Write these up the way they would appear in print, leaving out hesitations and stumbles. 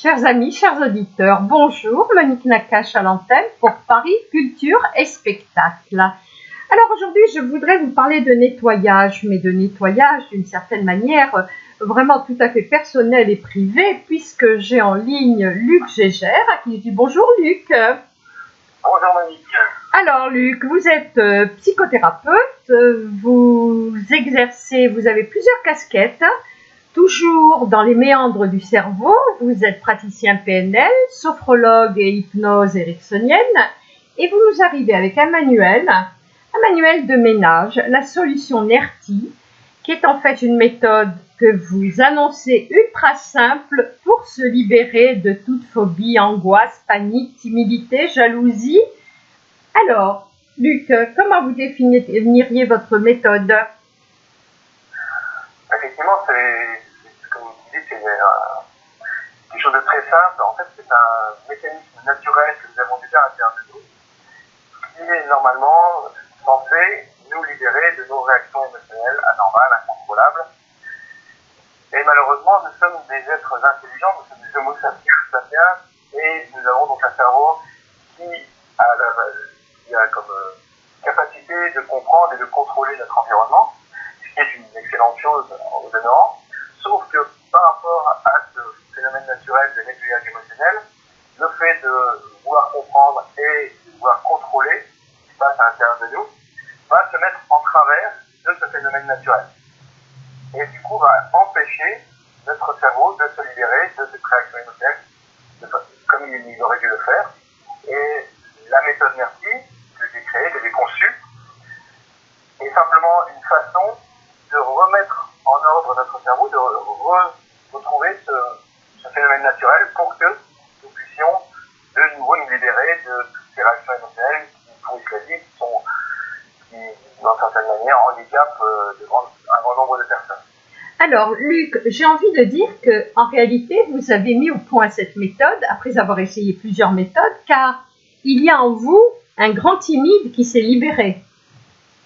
Chers amis, chers auditeurs, bonjour, Monique Nakache à l'antenne pour Paris Culture et Spectacle. Alors aujourd'hui, je voudrais vous parler de nettoyage, mais de nettoyage d'une certaine manière vraiment tout à fait personnel et privé, puisque j'ai en ligne Luc Gégère, à qui je dis bonjour Luc. Bonjour Monique. Alors Luc, vous êtes psychothérapeute, vous exercez, vous avez plusieurs casquettes. Toujours dans les méandres du cerveau, vous êtes praticien PNL, sophrologue et hypnose ericksonienne, et vous nous arrivez avec un manuel de ménage, la solution NERTI, qui est en fait une méthode que vous annoncez ultra simple pour se libérer de toute phobie, angoisse, panique, timidité, jalousie. Alors, Luc, comment vous définiriez votre méthode ? Effectivement, comme vous dites, c'est quelque chose de très simple. En fait, c'est un mécanisme naturel que nous avons déjà à l'intérieur de nous, qui est normalement censé nous libérer de nos réactions émotionnelles anormales, incontrôlables. Et malheureusement, nous sommes des êtres intelligents, nous sommes des homo sapiens, et nous avons donc un cerveau qui a comme capacité de comprendre et de contrôler notre environnement, ce qui est une excellente chose au demeurant, sauf que par rapport à ce phénomène naturel de nettoyage émotionnel, le fait de vouloir comprendre et de vouloir contrôler ce qui se passe à l'intérieur de nous va se mettre en travers de ce phénomène naturel. Et du coup va empêcher notre cerveau de se libérer de cette réaction émotionnelle comme il aurait dû le faire. Et la méthode NERTI que j'ai créée, que j'ai conçue, est simplement une façon de remettre en ordre notre cerveau, de retrouver ce phénomène naturel pour que nous puissions de nouveau nous libérer de toutes ces réactions émotionnelles qui pourrissent la vie, qui d'une certaine manière handicapent un grand nombre de personnes. Alors, Luc, j'ai envie de dire qu'en réalité, vous avez mis au point cette méthode après avoir essayé plusieurs méthodes, car il y a en vous un grand timide qui s'est libéré.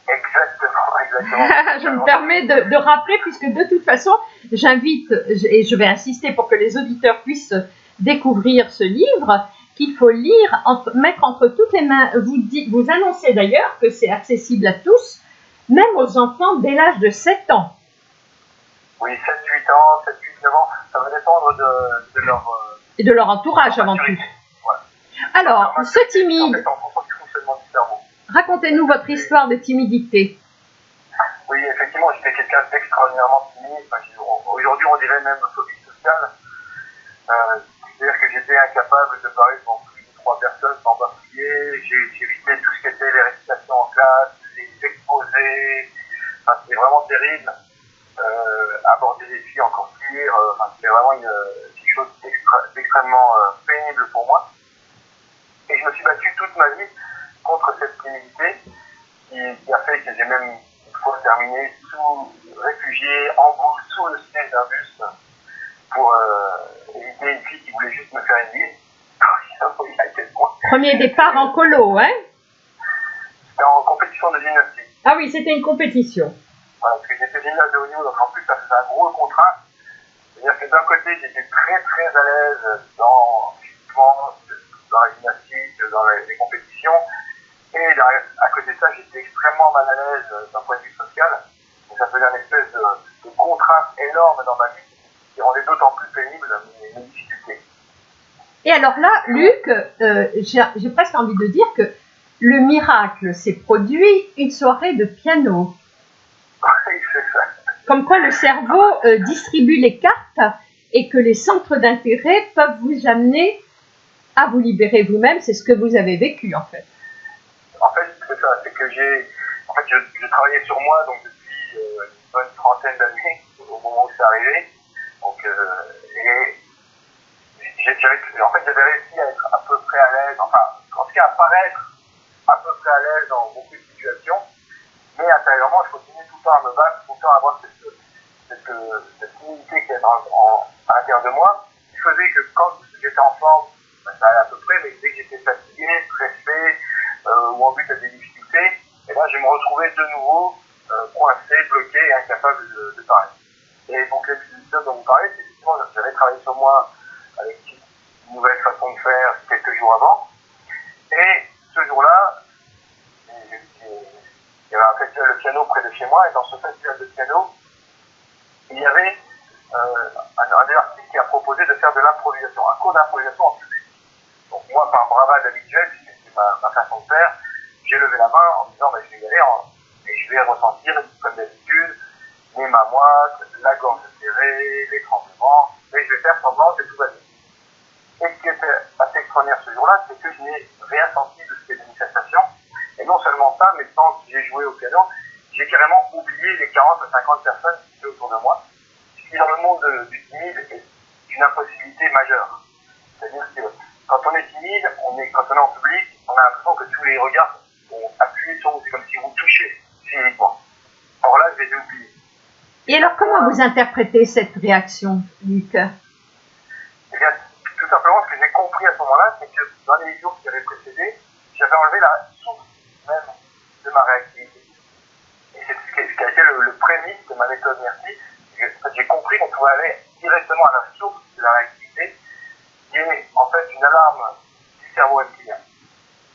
Exactement. Je me permets de rappeler, puisque de toute façon, j'invite, et je vais insister pour que les auditeurs puissent découvrir ce livre, qu'il faut lire, mettre entre toutes les mains. Vous annoncez d'ailleurs que c'est accessible à tous, même aux enfants dès l'âge de 7 ans. Oui, 7, 8 ans, 7, 8, 9 ans, ça va dépendre de leur... et de leur entourage avant tout. Ouais. Alors, ce timide, en fonction du fonctionnement du cerveau. Racontez-nous votre histoire de timidité. Oui, effectivement, j'étais quelqu'un d'extraordinairement timide. Aujourd'hui, on dirait même phobie sociale. C'est-à-dire que j'étais incapable de parler devant plus de 3 personnes sans bafouiller. J'évitais tout ce qui était les récitations en classe, les exposés. Enfin, c'était vraiment terrible. Aborder les filles encore pire. C'était vraiment quelque chose d'extrêmement pénible pour moi. Et je me suis battu toute ma vie contre cette timidité qui a fait que j'ai même une fois terminé réfugié en boule sous le siège d'un bus pour éviter une fille qui voulait juste me faire une bise. Premier départ en colo, hein? C'était en compétition de gymnastique. Ah oui, c'était une compétition. Voilà, parce que j'étais gymnaste de haut niveau, donc en plus ça faisait un gros contraste. C'est-à-dire que d'un côté j'étais très très à l'aise dans la gymnastique, dans les compétitions, et à côté de ça j'étais extrêmement mal à l'aise d'un point de vue social. Donc ça faisait une espèce de contraste énorme dans ma vie qui rendait d'autant plus pénible mes difficultés. Et alors là, Luc, j'ai presque envie de dire que le miracle s'est produit une soirée de piano. Oui, c'est ça. Comme quoi le cerveau distribue les cartes et que les centres d'intérêt peuvent vous amener à vous libérer vous-même. C'est ce que vous avez vécu en fait. En fait, c'est ça. C'est que je travaillais sur moi donc depuis une bonne trentaine d'années au moment où c'est arrivé. Donc, j'avais réussi à être à peu près à l'aise, enfin, en tout cas à paraître à peu près à l'aise dans beaucoup de situations, mais intérieurement, je continuais tout le temps à me battre, tout le temps à avoir cette timidité qui est à l'intérieur de moi, qui faisait que quand j'étais en forme, ça allait à peu près, mais dès que j'étais fatigué, stressé, ou en but à des difficultés, et là, je me retrouvais de nouveau coincé, bloqué et incapable de parler. Et donc, l'épisode dont vous parlez, c'est effectivement, j'avais travaillé sur moi avec une nouvelle façon de faire quelques jours avant. Et ce jour-là, il y avait un festival de piano près de chez moi, et dans ce festival de piano, il y avait un des artistes qui a proposé de faire de l'improvisation, un cours d'improvisation en public. Donc moi, par bravade habituelle, puisque c'est ma façon de faire, j'ai levé la main en disant je vais y aller et je vais ressentir, comme d'habitude, les mains moites, la gorge serrée, les tremblements, et je vais faire semblant que tout va bien. Et ce qui était assez extraordinaire ce jour-là, c'est que je n'ai rien senti de ces manifestations. Et non seulement ça, mais quand j'ai joué au piano, j'ai carrément oublié les 40 à 50 personnes qui étaient autour de moi. Ce qui, dans le monde du timide, est une impossibilité majeure. C'est-à-dire que quand on est timide, quand on est en public, on a l'impression que tous les regards vont appuyer sur vous. C'est comme si vous touchez physiquement. Or là, je les ai oubliés. Et alors, comment vous interprétez cette réaction, Luc? Eh bien, tout simplement, ce que j'ai compris à ce moment-là, c'est que dans les jours qui avaient précédé, j'avais enlevé la source même de ma réactivité. Et c'est ce qui a été le prémisse de ma méthode Merci. J'ai compris qu'on pouvait aller directement à la source de la réactivité, qui est en fait une alarme du cerveau reptilien.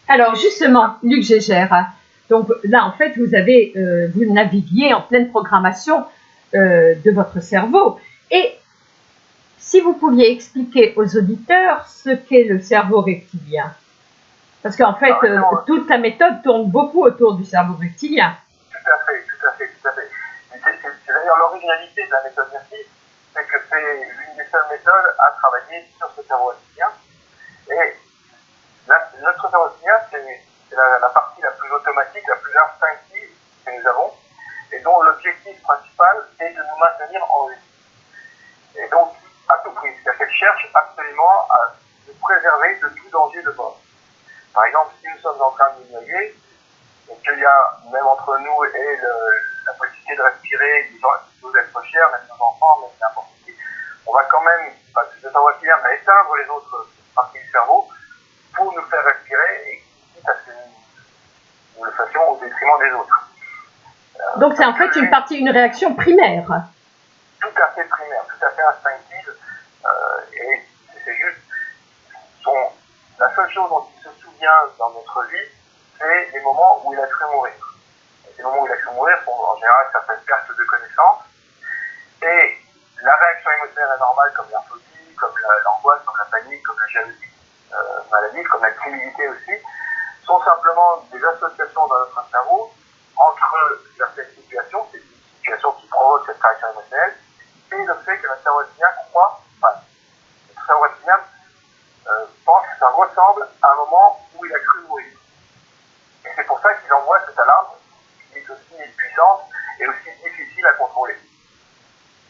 Alors justement, Luc Gégère, donc là en fait vous naviguiez en pleine programmation de votre cerveau. Et si vous pouviez expliquer aux auditeurs ce qu'est le cerveau reptilien, parce qu'en fait toute la méthode tourne beaucoup autour du cerveau reptilien. Tout à fait. C'est d'ailleurs l'originalité de la méthode Merci, c'est que c'est l'une des seules méthodes à travailler sur ce cerveau reptilien. Et notre cerveau reptilien, c'est la partie la plus automatique, la plus instinctive que nous avons, et dont l'objectif principal est de nous maintenir en vie. Et donc, à tout prix, c'est-à-dire qu'elle cherche absolument à nous préserver de tout danger de bord. Par exemple, si nous sommes en train de nous noyer, et qu'il y a, même entre nous et la possibilité de respirer, des gens qui nous être chers, même nos enfants, même n'importe qui, on va quand même, le cerveau reptilien va éteindre les autres parties du cerveau pour nous faire respirer, et quitte à ce que nous le fassions au détriment des autres. Donc c'est en fait une réaction primaire. Tout à fait primaire, tout à fait instinctive, et c'est juste la seule chose dont il se souvient dans notre vie, c'est les moments où il a cru mourir. Et ces moments où il a cru mourir sont en général certaines pertes de connaissance, et la réaction émotionnelle anormale comme la phobie, comme l'angoisse, comme la panique, comme la jalousie maladive, comme la timidité aussi, sont simplement des associations dans notre cerveau entre certaines situations, c'est une situation qui provoque cette réaction émotionnelle, et le fait que notre cerveau reptilien notre cerveau reptilien pense que ça ressemble à un moment où il a cru mourir. Et c'est pour ça qu'il envoie cette alarme qui est aussi puissante et aussi difficile à contrôler.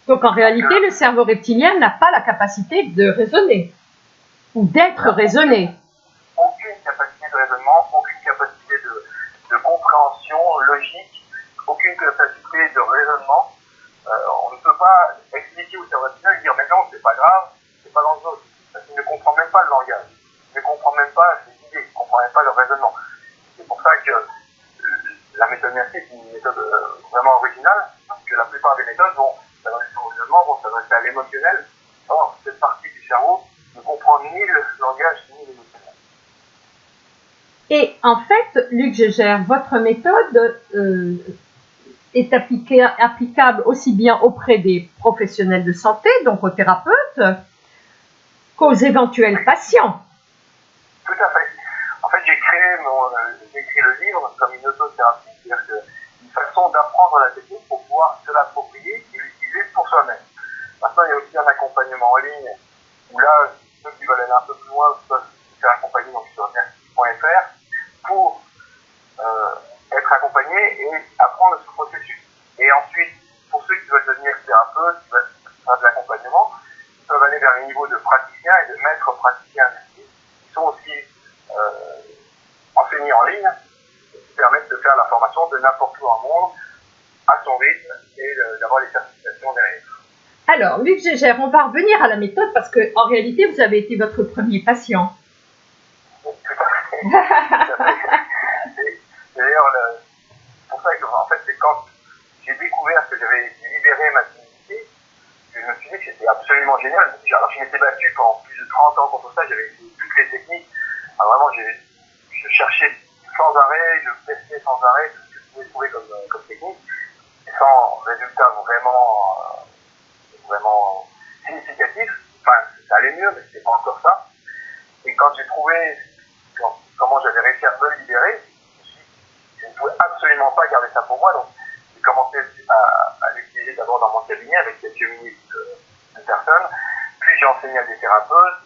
Donc en réalité, le cerveau reptilien n'a pas la capacité de raisonner ou d'être raisonné. Aucune capacité de raisonnement, aucune capacité de compréhension logique, aucune capacité de raisonnement. On ne peut pas expliquer au cerveau reptilien et dire mais non, c'est pas grave, c'est pas dangereux. Parce qu'il ne comprend même pas le langage, il ne comprend même pas les idées, il ne comprend même pas le raisonnement. C'est pour ça que la méthode Merci est une méthode vraiment originale, parce que la plupart des méthodes vont s'adresser au raisonnement, vont s'adresser à l'émotionnel. Or, cette partie du cerveau ne comprend ni le langage ni l'émotionnel. Et en fait, Luc Gégère, votre méthode est applicable aussi bien auprès des professionnels de santé, donc aux thérapeutes, qu'aux éventuels patients. Tout à fait. En fait, j'ai écrit le livre comme une autothérapie, c'est-à-dire une façon d'apprendre la technique pour pouvoir se l'approprier et l'utiliser pour soi-même. Maintenant, il y a aussi un accompagnement en ligne où là, ceux qui veulent aller un peu plus loin peuvent se faire accompagner donc, sur merci.fr pour être accompagnés et apprendre ce processus. Et ensuite, pour ceux qui veulent devenir thérapeutes, qui veulent faire de l'accompagnement, ils peuvent aller vers les niveaux de praticiens et de maîtres praticiens qui sont aussi enseignés en ligne et qui permettent de faire la formation de n'importe où en monde à son rythme et d'avoir les certifications derrière. Alors, Luc Gégère, on va revenir à la méthode parce qu'en réalité, vous avez été votre premier patient. Tout à fait. D'ailleurs, c'est pour ça que en fait, c'est quand j'ai découvert que j'avais libéré ma timidité, que je me suis dit que c'était absolument absolument génial. Alors, je m'étais battu pendant plus de 30 ans contre ça, j'avais toutes les techniques. Alors, vraiment, je cherchais sans arrêt, je testais sans arrêt tout ce que je pouvais trouver comme technique, et sans résultat vraiment significatif. Enfin, ça allait mieux, mais c'était pas encore ça. Et quand j'ai trouvé comment j'avais réussi à me libérer, je ne pouvais absolument pas garder ça pour moi. Donc, j'ai commencé à l'utiliser d'abord dans mon cabinet avec quelques minutes de personnes. Puis, j'ai enseigné à des thérapeutes.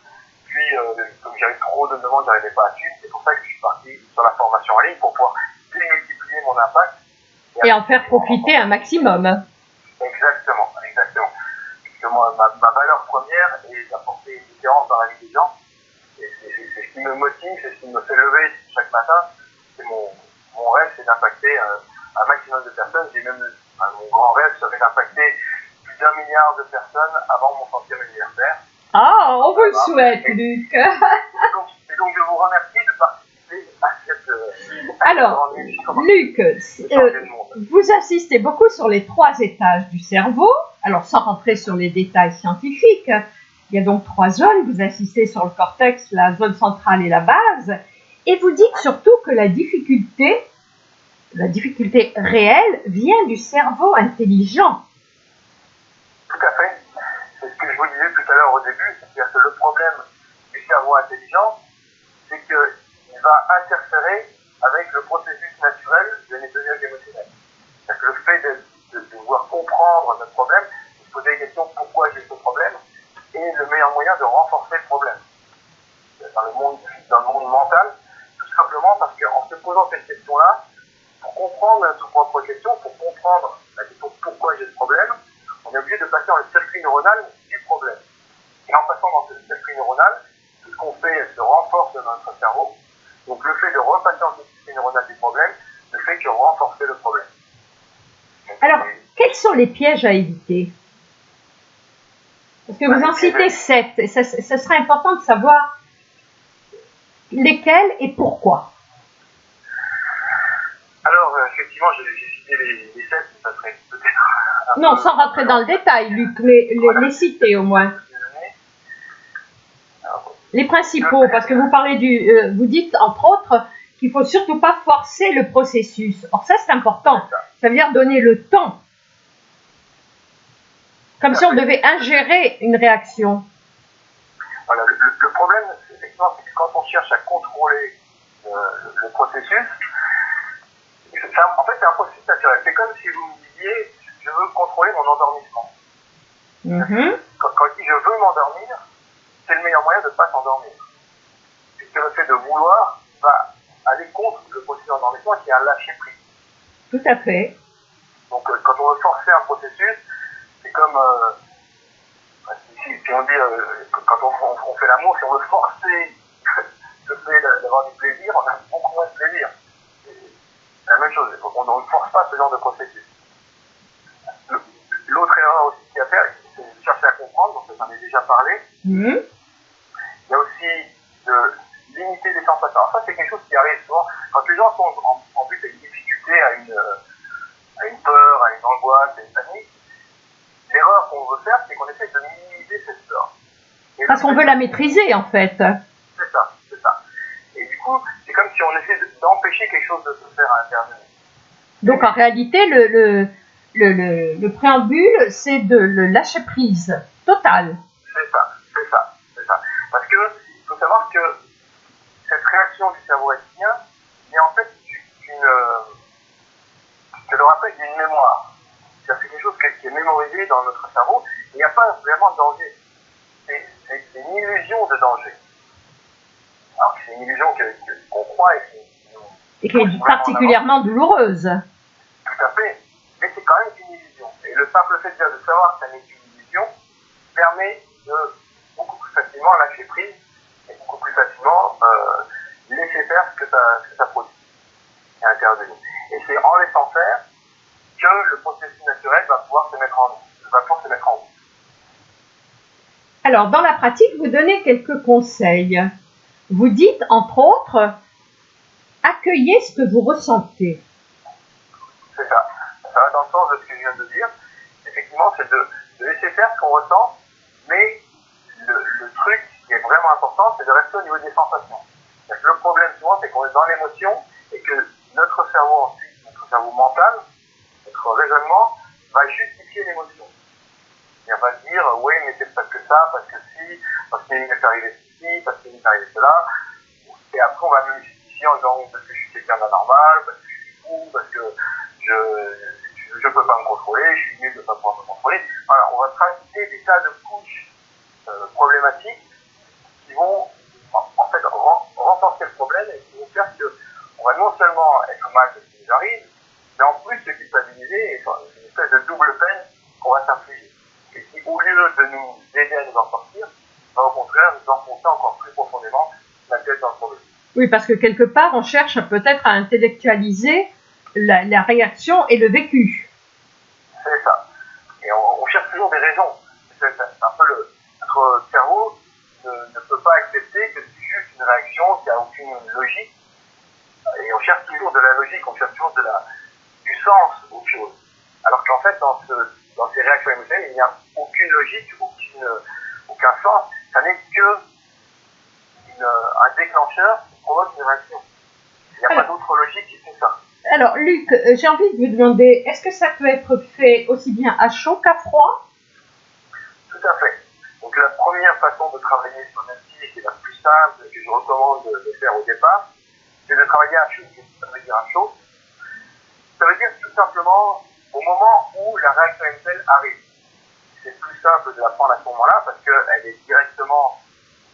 Puis, comme j'avais trop de demandes, je n'arrivais pas à suivre. C'est pour ça que je suis parti sur la formation en ligne pour pouvoir démultiplier mon impact. Et en faire profiter un maximum. Exactement. Parce que moi, ma valeur première est d'apporter une différence dans la vie des gens. Et c'est ce qui me motive, c'est ce qui me fait lever chaque matin. C'est mon rêve, c'est d'impacter un maximum de personnes. J'ai même, mon grand rêve serait d'impacter plus d'1 milliard de personnes avant mon 100e anniversaire. Ah, on vous le souhaite, Luc. Et donc, je vous remercie de participer à cette... Alors, Luc, vous insistez beaucoup sur les 3 étages du cerveau. Alors, sans rentrer sur les détails scientifiques, il y a donc 3 zones. Vous insistez sur le cortex, la zone centrale et la base. Et vous dites surtout que la difficulté réelle vient du cerveau intelligent. Tout à fait. C'est ce que je vous disais tout à l'heure au début, c'est-à-dire que le problème du cerveau intelligent, c'est qu'il va interférer avec le processus naturel de nettoyage émotionnel. C'est-à-dire que le fait de devoir comprendre notre problème, de se poser des questions pourquoi j'ai ce problème, est le meilleur moyen de renforcer le problème. Dans le monde mental, tout simplement parce qu'en se posant cette question-là, pour comprendre notre propre question, pour comprendre la question pourquoi j'ai ce problème, on est obligé de passer dans le circuit neuronal du problème. Et en passant dans ce circuit neuronal, tout ce qu'on fait se renforce dans notre cerveau. Donc le fait de repasser dans ce circuit neuronal du problème ne fait que renforcer le problème. Donc, alors, quels sont les pièges à éviter? Parce que vous en citez 7, et ça serait important de savoir lesquels et pourquoi. Alors, effectivement, j'ai cité les 7, ça serait peut-être... Non, sans rentrer dans le détail, Luc, mais les citer au moins. Les principaux, parce que vous parlez vous dites, entre autres, qu'il ne faut surtout pas forcer le processus. Or, ça, c'est important. Ça veut dire donner le temps. Comme si on devait ingérer une réaction. Voilà, le problème, effectivement, c'est que quand on cherche à contrôler le processus, en fait, c'est un processus naturel. C'est comme si vous me disiez, je veux contrôler mon endormissement. Quand je dis je veux m'endormir, c'est le meilleur moyen de ne pas s'endormir. Puisque le fait de vouloir va aller contre le processus d'endormissement qui est un lâcher-prise. Tout à fait. Donc, quand on veut forcer un processus, c'est comme, si on dit, quand on fait l'amour, si on veut forcer le fait d'avoir du plaisir, on a beaucoup moins de plaisir. C'est la même chose, on ne force pas ce genre de processus. L'autre erreur aussi qu'il y a à faire, c'est de chercher à comprendre, donc j'en ai déjà parlé. Il y a aussi de limiter les sensations. Alors ça, c'est quelque chose qui arrive souvent. Quand les gens sont en but à une difficulté, à une peur, à une angoisse, à une panique, l'erreur qu'on veut faire, c'est qu'on essaie de minimiser cette peur. Parce qu'on veut la maîtriser, en fait. C'est ça. Et du coup, c'est comme si on essaie d'empêcher quelque chose de se faire à l'intérieur. Donc, en réalité, le préambule, c'est de le lâcher prise total. C'est ça. Parce que, il faut savoir que cette réaction du cerveau reptilien est en fait je le rappelle, d'une mémoire. C'est quelque chose qui est mémorisé dans notre cerveau. Il n'y a pas vraiment de danger. C'est une illusion de danger. Alors c'est une illusion qu'on croit et qui est particulièrement douloureuse. Tout à fait. Mais c'est quand même une illusion. Et le simple fait de savoir que ça n'est qu'une illusion permet de beaucoup plus facilement lâcher prise et beaucoup plus facilement laisser faire ce que ça produit à l'intérieur de nous. Et c'est en laissant faire que le processus naturel va pouvoir se mettre en route. Alors, dans la pratique, vous donnez quelques conseils. Vous dites, entre autres, accueillez ce que vous ressentez. C'est ça. Ça va dans le sens de ce que je viens de dire. Effectivement, c'est de laisser faire ce qu'on ressent, mais vraiment important, c'est de rester au niveau des sensations. Le problème souvent, c'est qu'on est dans l'émotion et que notre cerveau ensuite, notre cerveau mental, notre raisonnement, va justifier l'émotion. Il va dire, oui, mais c'est parce que ça, parce que si, parce qu'il m'est arrivé ceci, parce qu'il m'est arrivé cela. Et après, on va me justifier en disant, parce que je suis quelqu'un d'anormal, parce que je suis fou, parce que je peux pas me contrôler, je suis nul de ne pas pouvoir me contrôler. Voilà, on va se rajouter des tas de couches problématiques qui vont en fait renforcer le problème et qui vont faire qu'on va non seulement être mal de ce qui nous arrive, mais en plus se culpabiliser et c'est une espèce de double peine qu'on va s'infliger. Et qui, au lieu de nous aider à nous en sortir, va au contraire nous enfoncer encore plus profondément la tête dans le problème. Oui, parce que quelque part, on cherche peut-être à intellectualiser la réaction et le vécu. C'est ça. Et on cherche toujours des raisons. C'est un peu notre cerveau ne peut pas accepter que c'est juste une réaction qui n'a aucune logique. Et on cherche toujours de la logique, on cherche toujours du sens aux choses. Alors qu'en fait, dans ces réactions émotionnelles, il n'y a aucune logique, aucun sens. Ça n'est que un déclencheur qui provoque une réaction. Il n'y a pas d'autre logique qui fait ça. Alors, Luc, j'ai envie de vous demander, est-ce que ça peut être fait aussi bien à chaud qu'à froid? Tout à fait. Donc, la première façon de travailler sur l'anxiété, qui est la plus simple, que je recommande de faire au départ, c'est de travailler à chaud. Ça veut dire à chaud. Ça veut dire tout simplement au moment où la réaction émotionnelle arrive. C'est plus simple de la prendre à ce moment-là parce qu'elle est directement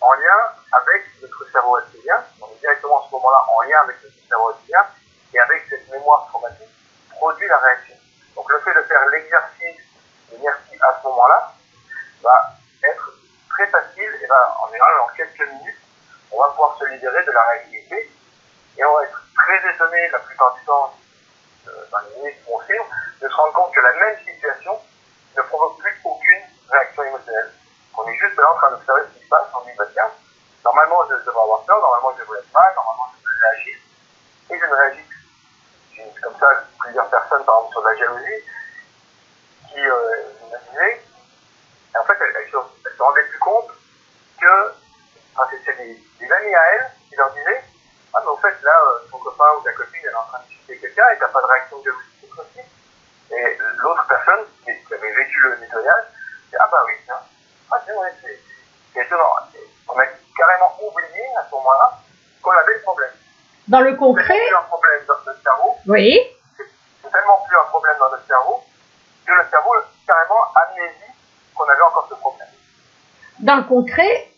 en lien avec notre cerveau reptilien. On est directement à ce moment-là en lien avec notre cerveau reptilien et avec cette mémoire traumatique produit la réaction. Donc le fait de faire l'exercice de merci à ce moment-là va être très facile et va en général en quelques minutes, on va pouvoir se libérer de la réactivité et on va être très étonné la plupart du temps dans les minutes qui vont suivre de se rendre compte que la même situation ne provoque plus aucune réaction émotionnelle. On est juste là en train d'observer ce qui se passe, on dit bah tiens, normalement je devrais avoir peur, normalement je devrais être mal, normalement je devrais réagir, et je ne réagis plus. J'ai comme ça plusieurs personnes, par exemple sur la jalousie, qui me disaient, et en fait elles se rendaient plus compte que c'est des amis à elles qui leur disaient ah mais en fait là ton copain ou ta copine elle est en train de discuter quelqu'un et t'as pas de réaction de jalousie. Et l'autre personne qui avait vécu le nettoyage dit ah bah oui tiens, c'est étonnant. On a carrément oublié à ce moment-là qu'on avait le problème. Dans le concret, c'est plus un problème dans notre cerveau. Oui. C'est tellement plus un problème dans notre cerveau que le cerveau carrément amnésie qu'on avait encore ce problème. Dans le concret,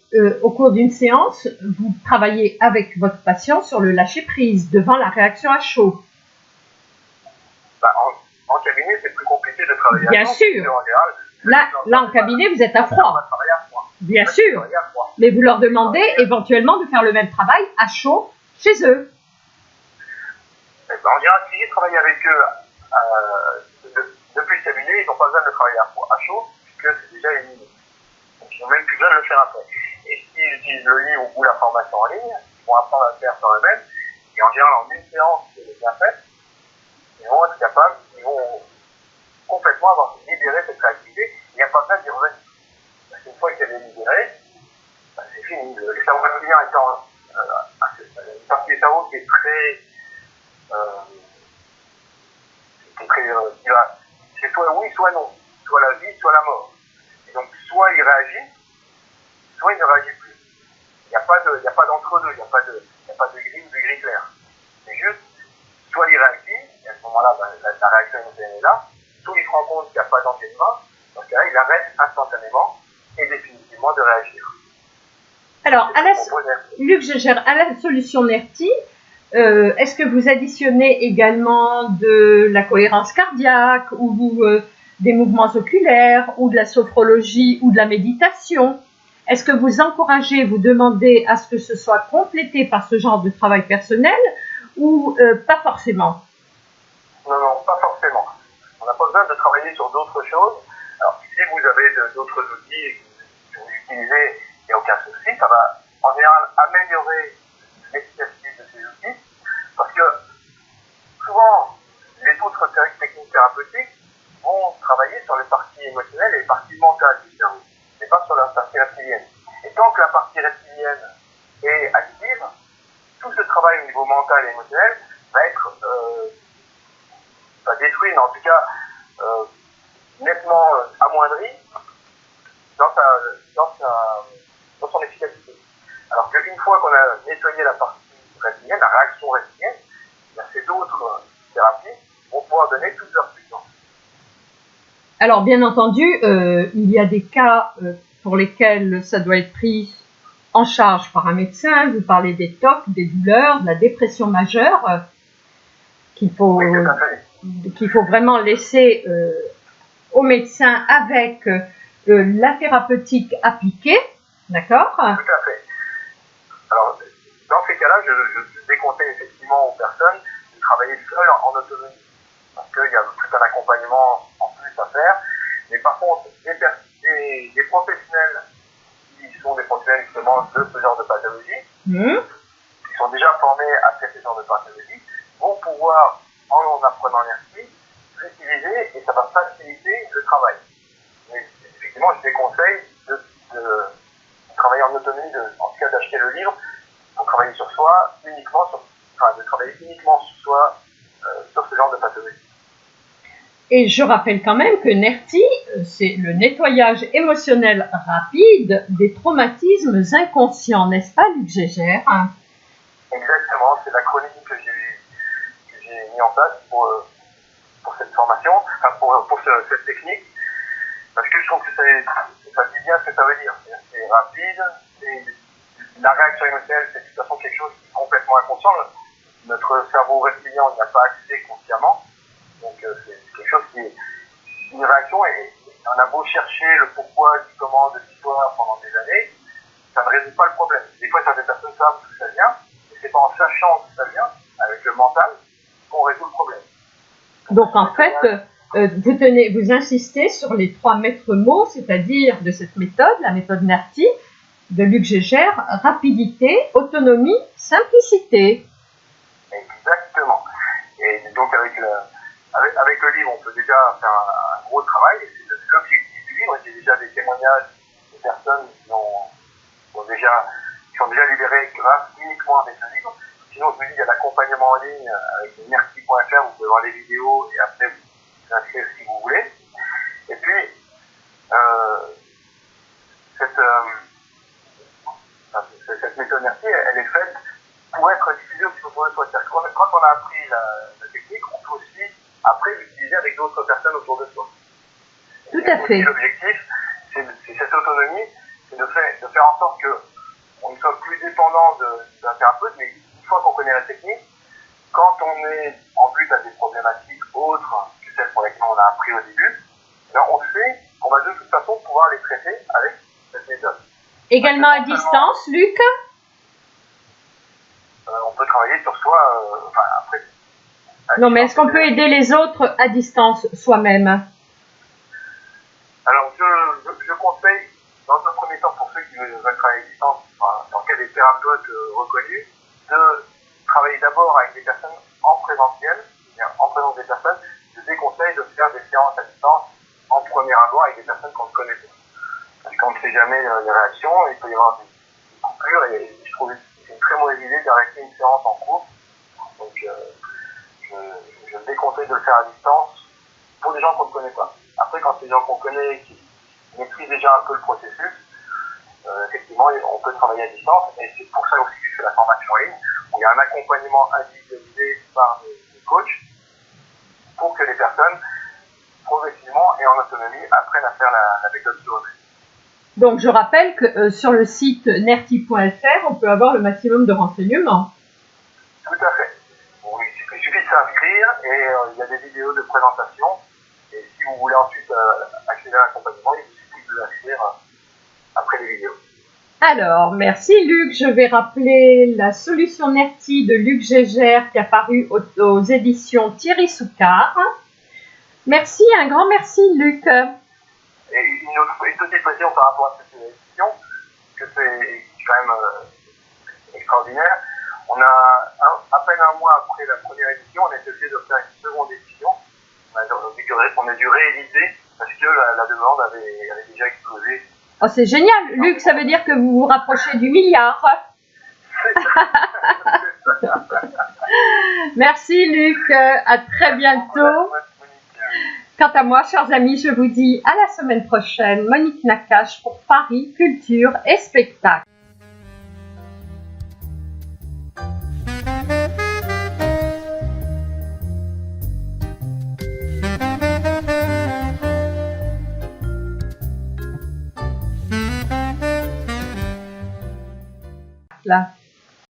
au cours d'une séance, vous travaillez avec votre patient sur le lâcher-prise devant la réaction à chaud. En cabinet, c'est plus compliqué de travailler Bien à chaud. sûr. En général, là, en cabinet, vous êtes à froid. On va travailler à froid. Bien sûr. Mais vous leur demandez éventuellement de faire le même travail à chaud chez eux. En général, si j'ai travaillé avec eux depuis le cabinet, ils n'ont pas besoin de travailler à chaud, puisque c'est déjà éliminé. Donc, ils n'ont même plus besoin de le faire après. Et s'ils utilisent le livre ou la formation en ligne, ils vont apprendre à le faire par eux-mêmes. Et en général, en une séance qui est bien faite, ils vont être capables, ils vont complètement avoir libéré cette réactivité. Il n'y a pas besoin d'y revenir. Parce qu'une fois qu'elle est libérée, c'est fini. Le cerveau reptilien étant une partie du cerveau qui est très c'est soit oui, soit non, soit la vie, soit la mort. Et donc, soit il réagit, soit il ne réagit plus. Il n'y a pas d'entre-deux, il n'y a pas de gris ou de gris clair. C'est juste, soit il réagit, et à ce moment-là, la réaction émotionnelle est là, soit il se rend compte qu'il n'y a pas d'enchaînement, dans ce cas-là, il arrête instantanément et définitivement de réagir. Alors, Luc Gégère, à la solution NERTI, est-ce que vous additionnez également de la cohérence cardiaque ou des mouvements oculaires ou de la sophrologie ou de la méditation? Est-ce que vous encouragez, vous demandez à ce que ce soit complété par ce genre de travail personnel ou pas forcément? Non, pas forcément. On n'a pas besoin de travailler sur d'autres choses. Alors, si vous avez d'autres outils que vous utilisez, il n'y a aucun souci. Ça va en général améliorer l'efficacité de ces outils. Parce que souvent, les autres techniques thérapeutiques vont travailler sur les parties émotionnelles et les parties mentales du cerveau, mais pas sur la partie reptilienne. Et tant que la partie reptilienne est active, tout ce travail au niveau mental et émotionnel va être pas détruit, mais en tout cas nettement amoindri dans son efficacité. Alors qu'une fois qu'on a nettoyé la partie reptilienne, la réaction reptilienne, ces d'autres thérapies vont pouvoir donner toute leur puissance. Alors, bien entendu, il y a des cas pour lesquels ça doit être pris en charge par un médecin. Vous parlez des TOC, des douleurs, de la dépression majeure, qu'il faut vraiment laisser au médecin avec la thérapeutique appliquée, d'accord? Tout à fait. Alors, dans ces cas-là, je déconseille effectivement aux personnes de travailler seules en autonomie, parce qu'il y a tout un accompagnement en plus à faire. Mais par contre, des professionnels qui sont des professionnels justement de ce genre de pathologie, qui sont déjà formés à traiter ce genre de pathologie, vont pouvoir, en apprenant l'ERTI, l'utiliser et ça va faciliter le travail. Mais effectivement, je déconseille de travailler en autonomie, en tout cas d'acheter le livre pour travailler sur soi, de travailler uniquement sur soi, sur ce genre de pathologie. Et je rappelle quand même que NERTI, c'est le nettoyage émotionnel rapide des traumatismes inconscients, n'est-ce pas, Luc Gégère? Exactement, c'est l'acronyme que j'ai mis en place pour cette formation, pour cette technique, parce que je trouve que ça dit bien ce que ça veut dire. C'est rapide, la réaction émotionnelle, c'est de toute façon quelque chose qui est complètement inconscient. Notre cerveau reptilien, on n'y a pas accès consciemment. Donc c'est quelque chose qui est une réaction et on a beau chercher le pourquoi, du comment de l'histoire pendant des années, ça ne résout pas le problème. Des fois, certaines personnes savent d'où ça vient, et c'est pas en sachant d'où ça vient, avec le mental, qu'on résout le problème. Donc en fait, vous insistez sur les 3 maîtres mots, c'est-à-dire de cette méthode, la méthode NERTI, de Luc Gégère: rapidité, autonomie, simplicité. Exactement. Et donc avec le livre, on peut déjà faire un gros travail. Et c'est l'objectif du livre. J'ai déjà des témoignages de personnes qui sont déjà libérées grâce uniquement avec le livre. Sinon, je vous dis, il y a l'accompagnement en ligne avec nerti.fr, vous pouvez voir les vidéos et après vous inscrire si vous voulez. Et puis, cette méthode NERTI, elle est faite pour être diffusée au plus profond de soi. Quand on a appris la technique, on peut aussi après l'utiliser avec d'autres personnes autour de soi. Tout à fait. L'objectif, c'est cette autonomie, c'est de faire en sorte qu'on ne soit plus dépendant d'un thérapeute, mais une fois qu'on connaît la technique, quand on est en but à des problématiques autres que celles pour lesquelles on a appris au début, on sait qu'on va de toute façon pouvoir les traiter avec cette méthode. Également à distance, Luc? On peut travailler sur soi, après. Non, mais est-ce qu'on peut aider les autres à distance soi-même? Alors, je conseille, dans un premier temps, pour ceux qui veulent travailler à distance, dans le cas des thérapeutes reconnus, de travailler d'abord avec des personnes en présentiel, en présence des personnes. Je déconseille de faire des séances à distance en premier abord avec des personnes qu'on ne connaît pas. Parce qu'on ne sait jamais les réactions, il peut y avoir des coupures, et je trouve que c'est une très mauvaise idée d'arrêter une séance en cours. Donc, je déconseille de le faire à distance pour des gens qu'on ne connaît pas. Après, quand c'est des gens qu'on connaît, qui maîtrisent déjà un peu le processus, effectivement, on peut travailler à distance, et c'est pour ça aussi que je fais la formation en ligne, où il y a un accompagnement individualisé par des coachs pour que les personnes, progressivement et en autonomie, apprennent à faire la méthode sur eux-mêmes. Donc, je rappelle que sur le site nerti.fr, on peut avoir le maximum de renseignements. Tout à fait. Bon, il suffit de s'inscrire et il y a des vidéos de présentation. Et si vous voulez ensuite accéder à l'accompagnement, il suffit de vous inscrire après les vidéos. Alors, merci Luc. Je vais rappeler la solution NERTI de Luc Gégère qui a paru aux éditions Thierry Soucard. Merci, un grand merci Luc. Et une petite précision par rapport à cette édition, que c'est quand même extraordinaire. On a à peine un mois après la première édition, on a été obligé de faire une seconde édition. On a dû rééditer parce que la demande avait déjà explosé. Oh, c'est génial. Luc, ça veut dire que vous vous rapprochez du milliard. Merci Luc, à très bientôt. Quant à moi, chers amis, je vous dis à la semaine prochaine. Monique Nakache pour Paris, Culture et Spectacle. Là.